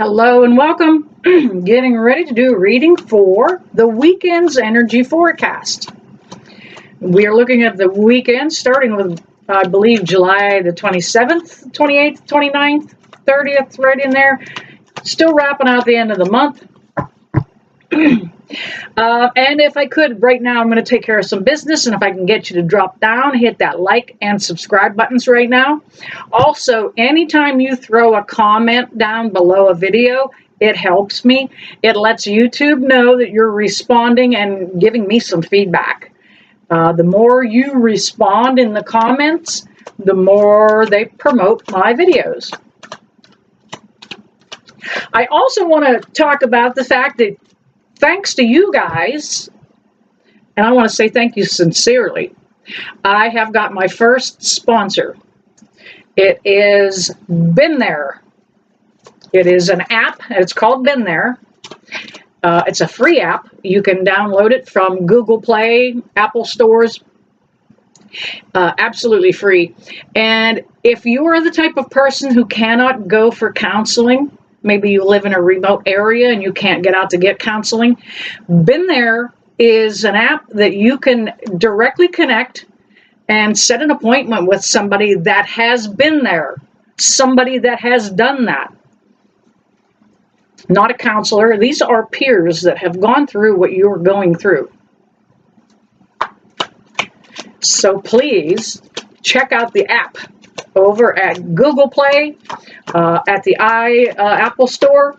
Hello and welcome. Getting ready to do a reading for the weekend's energy forecast. We are looking at the weekend starting with, I believe, July the 27th, 28th, 29th, 30th, right in there. Still wrapping out the end of the month. And if I could, right now, I'm going to take care of some business. And if I can get you to drop down, hit that like and subscribe buttons right now. Also, anytime you throw a comment down below a video, it helps me. It lets YouTube know that you're responding and giving me some feedback. The more you respond in the comments, the more they promote my videos. I also want to talk about the fact that thanks to you guys, and I want to say thank you sincerely, I have got my first sponsor. It is Been There. It is an app, and it's called Been There. It's a free app. You can download it from Google Play, Apple stores, absolutely free. And if you are the type of person who cannot go for counseling, maybe you live in a remote area and you can't get out to get counseling, Been There is an app that you can directly connect and set an appointment with somebody that has been there, somebody that has done that. Not a counselor. These are peers that have gone through what you're going through. So please check out the app over at Google Play, at the Apple Store.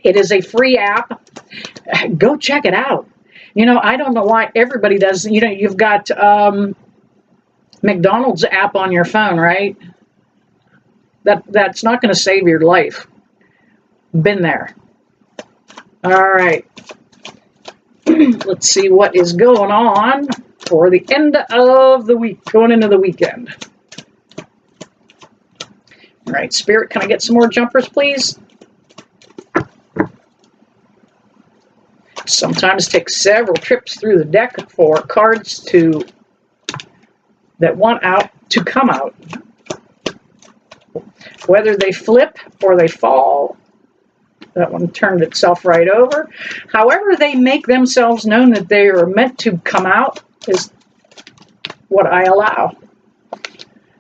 It is a free app. Go check it out. You know, I don't know why everybody does. You know, you've got McDonald's app on your phone, right? That's not going to save your life. Been There. All right. Let's see what is going on for the end of the week, going into the weekend. All right, Spirit, can I get some more jumpers, please? Sometimes take several trips through the deck for cards that want out to come out. Whether they flip or they fall. That one turned itself right over. However they make themselves known that they are meant to come out is what I allow.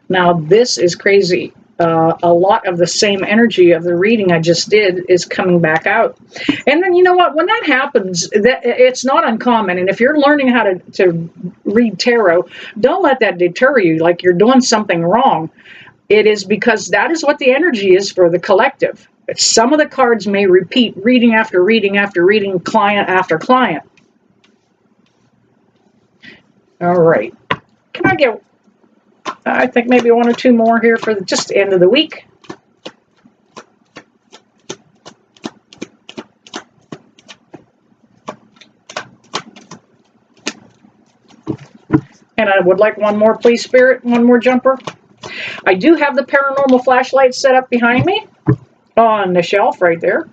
Now, this is crazy. A lot of the same energy of the reading I just did is coming back out. And then, you know what? When that happens, it's not uncommon. And if you're learning how to read tarot, don't let that deter you like you're doing something wrong. It is because that is what the energy is for the collective. Some of the cards may repeat reading after reading after reading, client after client. All right. Can I get, I think maybe one or two more here for just the end of the week. And I would like one more, please, Spirit, one more jumper. I do have the paranormal flashlight set up behind me on the shelf right there.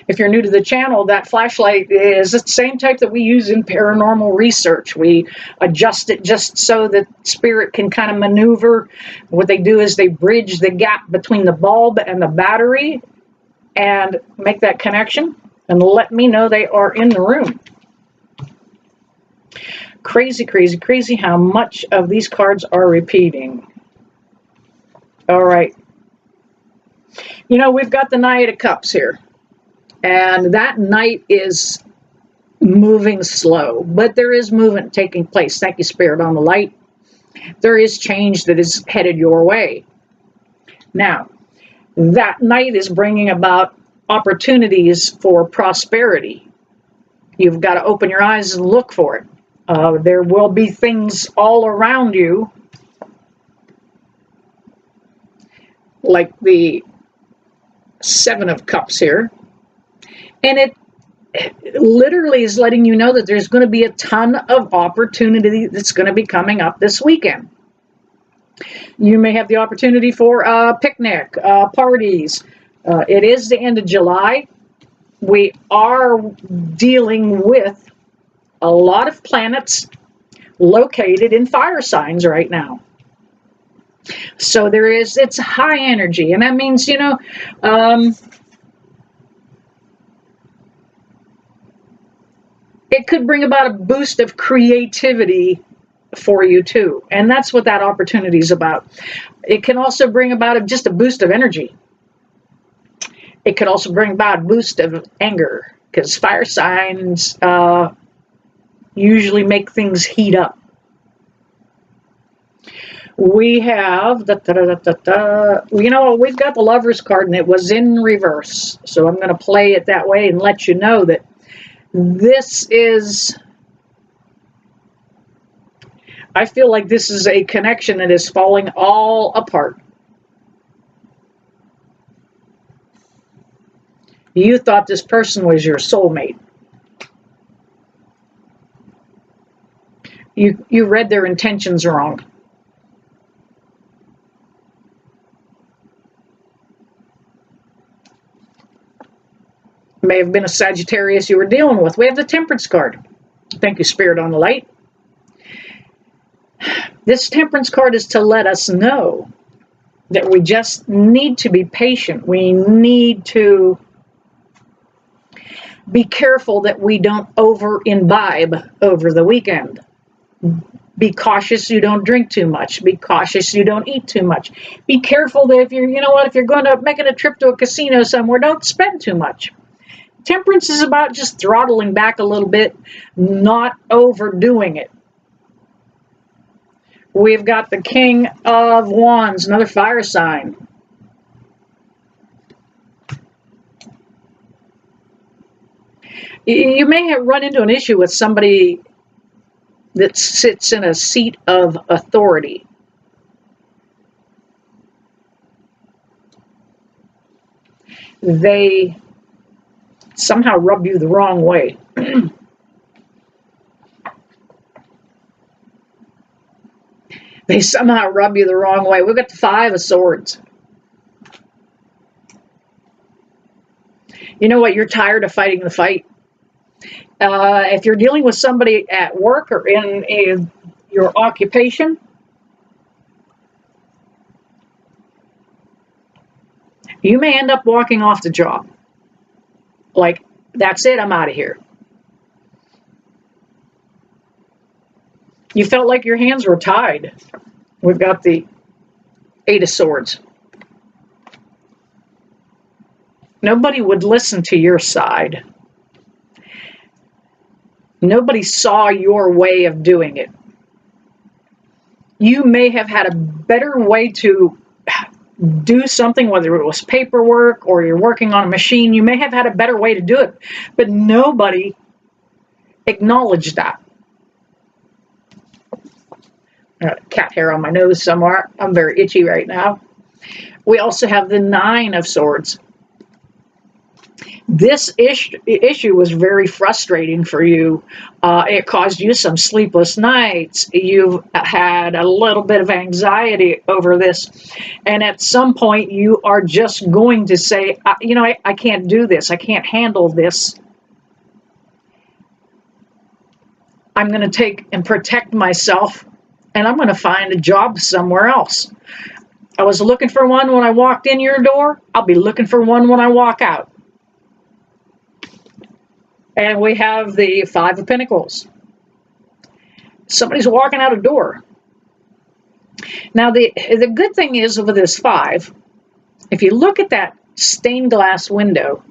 If you're new to the channel, that flashlight is the same type that we use in paranormal research. We adjust it just so that Spirit can kind of maneuver. What they do is they bridge the gap between the bulb and the battery and make that connection and let me know they are in the room. Crazy, crazy, crazy how much of these cards are repeating. All right. You know, we've got the Knight of Cups here. And that knight is moving slow, but there is movement taking place. Thank you, Spirit, on the light. There is change that is headed your way. Now, that knight is bringing about opportunities for prosperity. You've got to open your eyes and look for it. There will be things all around you, like the Seven of Cups here. And it literally is letting you know that there's going to be a ton of opportunity that's going to be coming up this weekend. You may have the opportunity for a picnic, parties. It is the end of July. We are dealing with a lot of planets located in fire signs right now. So it's high energy, and that means, it could bring about a boost of creativity for you too. And that's what that opportunity is about. It can also bring about just a boost of energy. It could also bring about a boost of anger, because fire signs usually make things heat up. We have we've got the Lover's card, and it was in reverse. So I'm going to play it that way and let you know that this is, I feel like this is a connection that is falling all apart. You thought this person was your soulmate. You read their intentions wrong. May have been a Sagittarius you were dealing with. We have the Temperance card. Thank you, Spirit, on the light. This Temperance card is to let us know that we just need to be patient. We need to be careful that we don't over imbibe over the weekend. Be cautious you don't drink too much. Be cautious you don't eat too much. Be careful that if you're going to making a trip to a casino somewhere, don't spend too much. Temperance is about just throttling back a little bit, not overdoing it. We've got the King of Wands, another fire sign. You may have run into an issue with somebody that sits in a seat of authority. They somehow rub you the wrong way. They somehow rub you the wrong way. We've got the Five of Swords. You know what? You're tired of fighting the fight. If you're dealing with somebody at work or in your occupation, you may end up walking off the job. Like, that's it, I'm out of here. You felt like your hands were tied. We've got the Eight of Swords. Nobody would listen to your side. Nobody saw your way of doing it. You may have had a better way to do something, whether it was paperwork or you're working on a machine. You may have had a better way to do it, but nobody acknowledged that. Cat hair on my nose somewhere. I'm very itchy right now. We also have the Nine of Swords. This issue was very frustrating for you. It caused you some sleepless nights. You've had a little bit of anxiety over this. And at some point, you are just going to say, I can't do this. I can't handle this. I'm going to take and protect myself, and I'm going to find a job somewhere else. I was looking for one when I walked in your door. I'll be looking for one when I walk out. And we have the Five of Pentacles. Somebody's walking out a door. Now, the good thing is with this five, if you look at that stained glass window,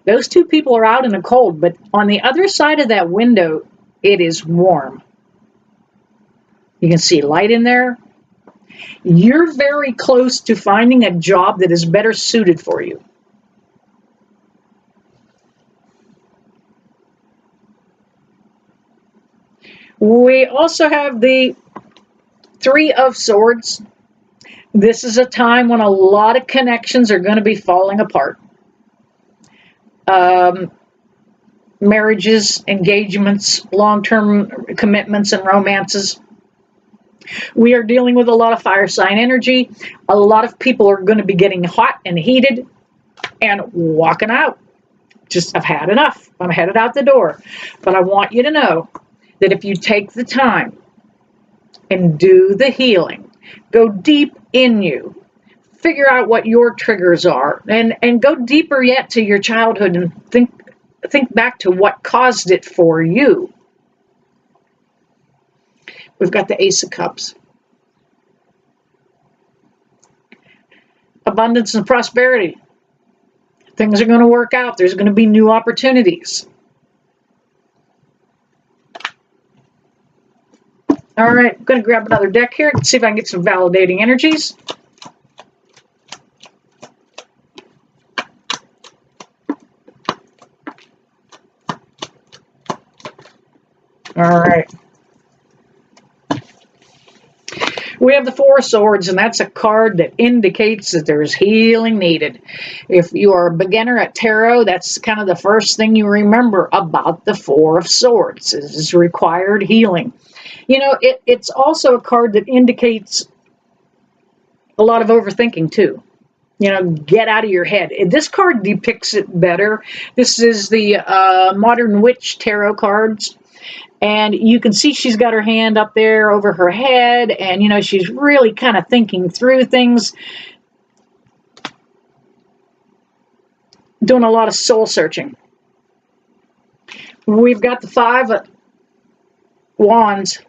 those two people are out in the cold, but on the other side of that window, it is warm. You can see light in there. You're very close to finding a job that is better suited for you. We also have the Three of Swords. This is a time when a lot of connections are going to be falling apart. Marriages, engagements, long-term commitments, and romances. We are dealing with a lot of fire sign energy. A lot of people are going to be getting hot and heated and walking out. Just, I've had enough. I'm headed out the door. But I want you to know that if you take the time and do the healing Go deep in you. Figure out what your triggers are, and go deeper yet to your childhood and think back to what caused it for you. We've got the Ace of Cups. Abundance and prosperity. Things are going to work out. There's going to be new opportunities. All right, I'm going to grab another deck here and see if I can get some validating energies. All right. We have the Four of Swords, and that's a card that indicates that there's healing needed. If you are a beginner at tarot, that's kind of the first thing you remember about the Four of Swords is required healing. You know, it's also a card that indicates a lot of overthinking too. You know, get out of your head. This card depicts it better. This is the Modern Witch Tarot cards. And you can see she's got her hand up there over her head, and, you know, she's really kind of thinking through things, doing a lot of soul searching. We've got the Five of Wands.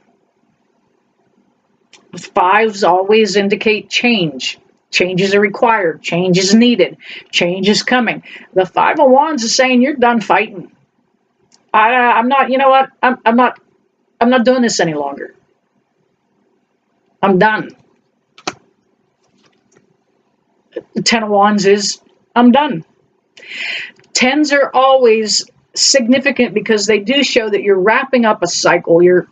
Fives always indicate change. Changes are required. Change is needed. Change is coming. The Five of Wands is saying you're done fighting. I'm not, you know what? I'm not doing this any longer. I'm done. The Ten of Wands is, I'm done. Tens are always significant because they do show that you're wrapping up a cycle. You're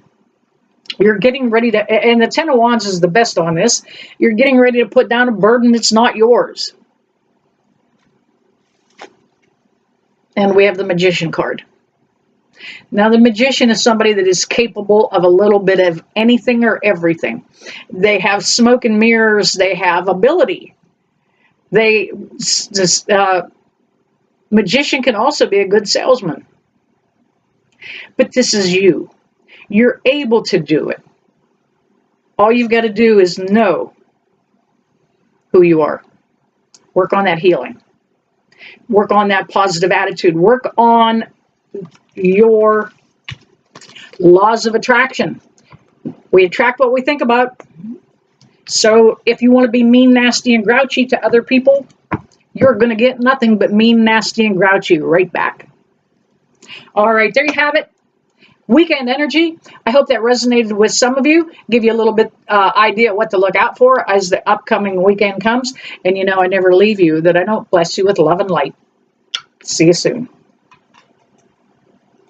getting ready to, and the Ten of Wands is the best on this. You're getting ready to put down a burden that's not yours. And we have the Magician card. Now, the Magician is somebody that is capable of a little bit of anything or everything. They have smoke and mirrors. They have ability. Magician can also be a good salesman. But this is you. You're able to do it. All you've got to do is know who you are. Work on that healing. Work on that positive attitude. Work on your laws of attraction. We attract what we think about. So if you want to be mean, nasty, and grouchy to other people, you're going to get nothing but mean, nasty, and grouchy right back. All right, there you have it. Weekend energy. I hope that resonated with some of you. Give you a little bit idea what to look out for as the upcoming weekend comes. And you know, I never leave you that I don't bless you with love and light. See you soon.